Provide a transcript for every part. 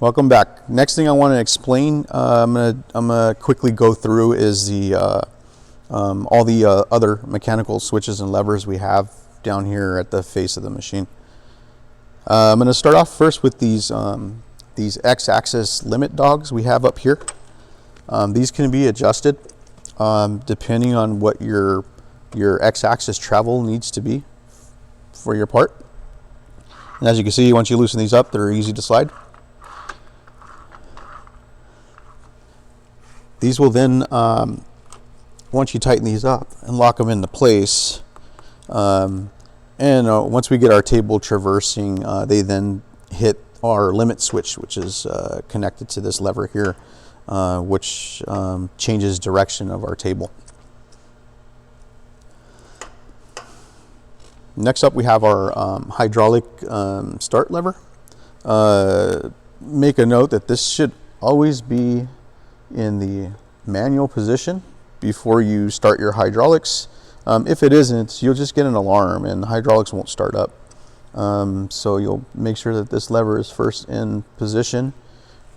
Welcome back. Next thing I want to explain, I'm gonna quickly go through is the all the other mechanical switches and levers we have down here at the face of the machine. I'm gonna start off first with these X-axis limit dogs we have up here. These can be adjusted depending on what your X-axis travel needs to be for your part. And as you can see, once you loosen these up, they're easy to slide. These will then, once you tighten these up and lock them into place, once we get our table traversing, they then hit our limit switch, which is connected to this lever here, which changes direction of our table. Next up, we have our hydraulic start lever. Make a note that this should always be in the manual position before you start your hydraulics. If it isn't, you'll just get an alarm and the hydraulics won't start up. So you'll make sure that this lever is first in position.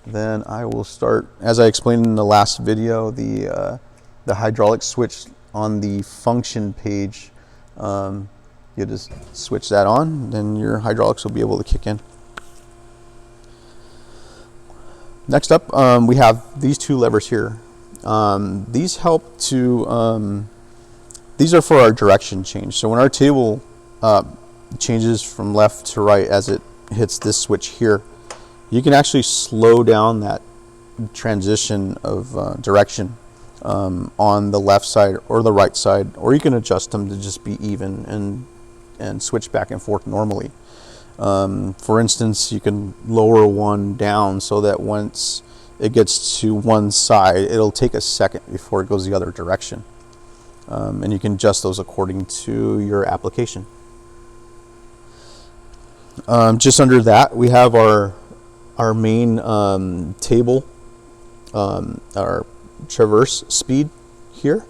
Then I will start, as I explained in the last video, the hydraulic switch on the function page. You just switch that on, then your hydraulics will be able to kick in. Next up, we have these two levers here. These help to, these are for our direction change. So when our table changes from left to right as it hits this switch here, you can actually slow down that transition of direction on the left side or the right side, or you can adjust them to just be even and switch back and forth normally. For instance, you can lower one down so that once it gets to one side, it'll take a second before it goes the other direction. And you can adjust those according to your application. Just under that, we have our main table, our traverse speed here.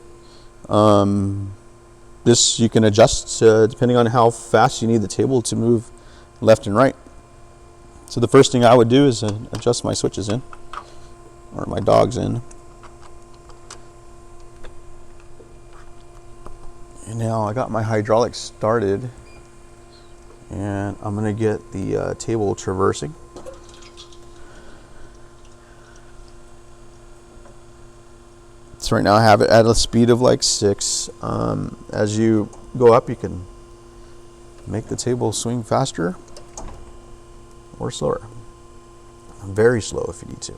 This you can adjust depending on how fast you need the table to move left and right. So the first thing I would do is adjust my switches in, or my dogs in. And now I got my hydraulics started, and I'm going to get the table traversing. So right now I have it at a speed of like 6. As you go up, you can make the table swing faster or slower. Very slow if you need to.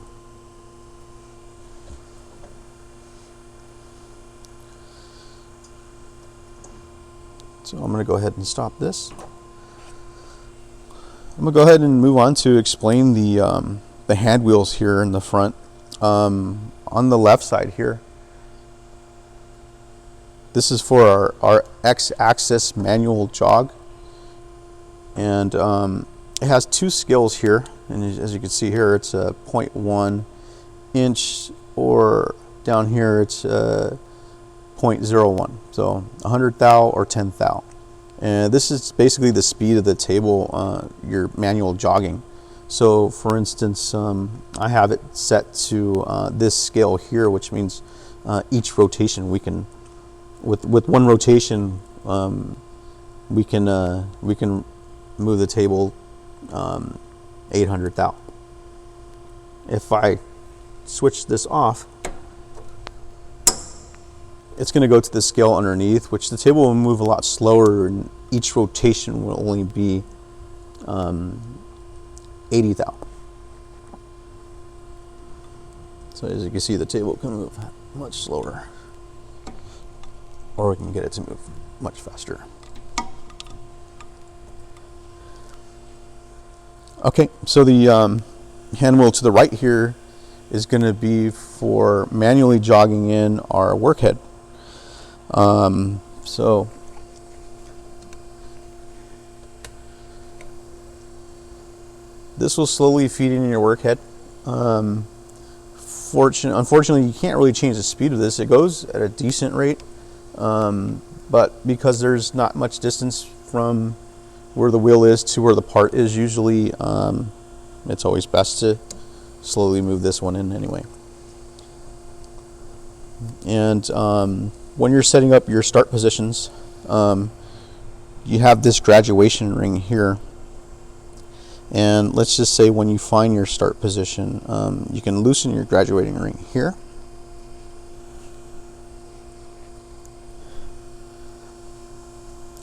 So I'm going to go ahead and stop this. I'm going to go ahead and move on to explain the hand wheels here in the front. On the left side here, this is for our X-axis manual jog. And it has two scales here, and as you can see here, it's a 0.1 inch, or down here it's 0.01, so 100 thou or 10 thou. And this is basically the speed of the table, your manual jogging. So for instance, I have it set to this scale here, which means each rotation we can, with one rotation, we can move the table 800 thou. If I switch this off, it's going to go to the scale underneath, which the table will move a lot slower, and each rotation will only be 80 thou. So as you can see, the table can move much slower, or we can get it to move much faster. Okay, so the hand wheel to the right here is going to be for manually jogging in our workhead. So this will slowly feed in your workhead. Unfortunately, you can't really change the speed of this. It goes at a decent rate, but because there's not much distance from where the wheel is to where the part is, usually it's always best to slowly move this one in anyway. And when you're setting up your start positions, you have this graduation ring here. And let's just say when you find your start position, you can loosen your graduating ring here.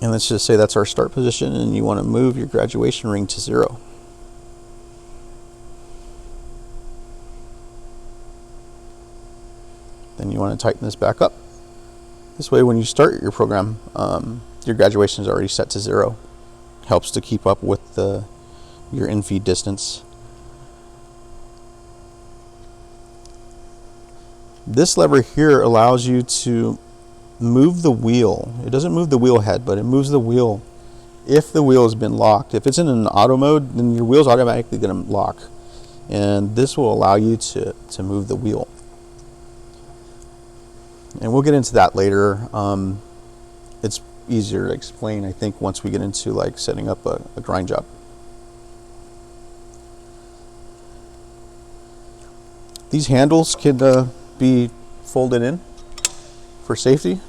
And let's just say that's our start position, and you want to move your graduation ring to 0. Then you want to tighten this back up. This way when you start your program, your graduation is already set to 0. Helps to keep up with your in-feed distance. This lever here allows you to move the wheel. It doesn't move the wheel head, but it moves the wheel if the wheel has been locked. If it's in an auto mode, then your wheel's automatically going to lock. And this will allow you to move the wheel. And we'll get into that later. It's easier to explain, I think, once we get into like setting up a grind job. These handles can be folded in for safety.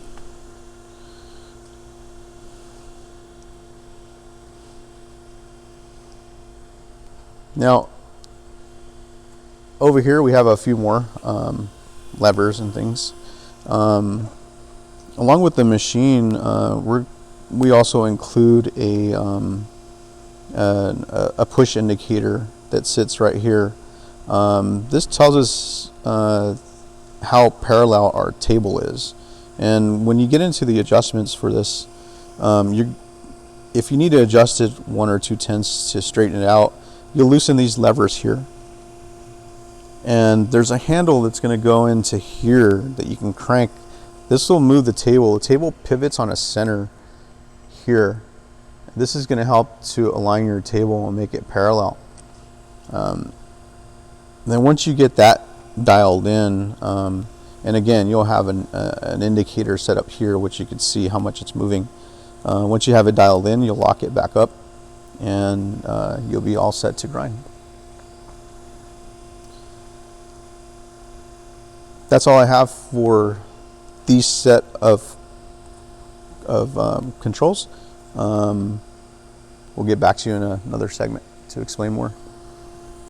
Now, over here we have a few more levers and things. Along with the machine, we also include a push indicator that sits right here. This tells us how parallel our table is. And when you get into the adjustments for this, if you need to adjust it 1 or 2 tenths to straighten it out, you'll loosen these levers here. And there's a handle that's going to go into here that you can crank. This will move the table. The table pivots on a center here. This is going to help to align your table and make it parallel. Then once you get that dialed in, and again, you'll have an indicator set up here, which you can see how much it's moving. Once you have it dialed in, you'll lock it back up, and you'll be all set to grind. That's all I have for these set of controls. We'll get back to you in another segment to explain more.